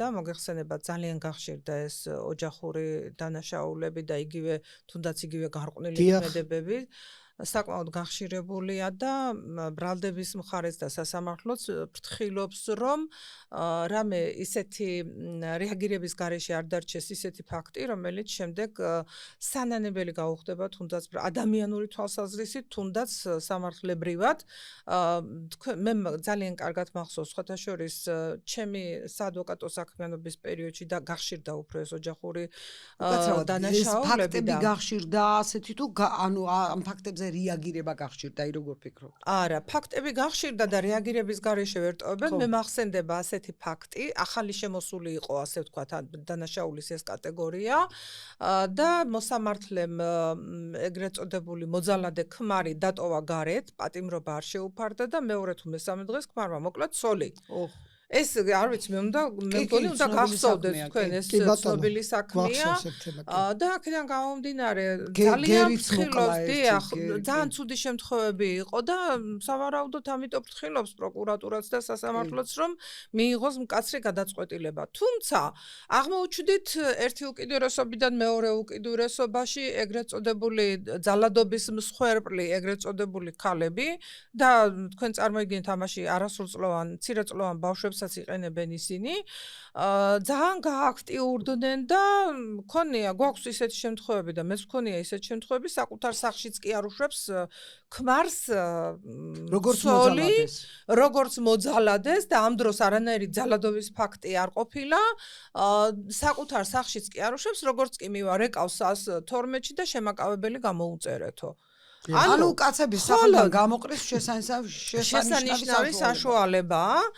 და მოგეხსენება ძალიან გახშირდა ეს ოჯახური დანაშაულები და თუნდაც იგივე გარყვნილი ქმედებები საკმაოდ გახშირებულია და ბრალდების მხარეს და სასამართლოც ფრთხილობს რომ რამე ისეთი რეაგირების გარეშე არ დარჩეს ისეთი ფაქტი რომელიც შემდეგ სანანებელი გაუხდება თუნდაც ადამიანური თვალსაზრისით თუნდაც სამართლებრივად მე ძალიან კარგად მახსოვს სხვათა შორის ჩემი საადვოკატო საქმიანობის პერიოდში და გახშირდა უფრო ეს ოჯახური დანაშაულები ფაქტები გახშირდა ასეთი თუ ანუ ამ ფაქტებზე რეაგირება გახშირდა როგორ ფიქრობ? არა, ფაქტები გახშირდა და რეაგირების გარეშე ვერ ტოვებენ. მე მახსენდება ასეთი ფაქტი, ახალი შემოსული იყო, ასე ვთქვათ, დანაშაულის ეს კატეგორია და მოსამართლემ ეგრეთ წოდებული მოძალადე ქმარი დატოვა გარეთ, პატიმრობა არ შეუფარდა და მეორე თუ მესამე დღეს ქმარმა მოკლა ცოლი. ეს არ ვიცი მე მგონი უნდა გახსოვდეთ თქვენ ეს ცნობილი საქმეა და აქედან გამომდინარე ძალიან ფრთხილობს დიახ ძალიან ცუდი შემთხვევები იყო და სავარაუდოდ ამიტომ ფრთხილობს პროკურატურაც და სასამართლოც რომ მიიღოს მკაცრი გადაწყვეტილება თუმცა აღმოუჩვდით ერთი უკიდურესობიდან მეორე უკიდურესობაში ეგრეთ წოდებული ძალადობის მსხვერპლი ეგრეთ წოდებული ქალები და თქვენ წარმოიდგინეთ ამაში არასრულწლოვან მცირეწლოვან ბავშვებს იყენებენ ისინი ძალიან გააქტიურდნენ და მქონია გვაქვს ისეთი შემთხვევები და მეც მქონია ისეთი შემთხვევები საკუთარ სახლშიც კი არ უშვებს ქმარს როგორც მოძალადეს და ამ დროს არანაირი ძალადობის ფაქტი არ ყოფილა საკუთარ სახლშიც კი არ უშვებს როგორც კი მივა რეკავს 112-ში და შემაკავებელი გამოუწერეთო ანუ კაცების სახელიდან გამოყრის შესანიშნავი საშუალებაა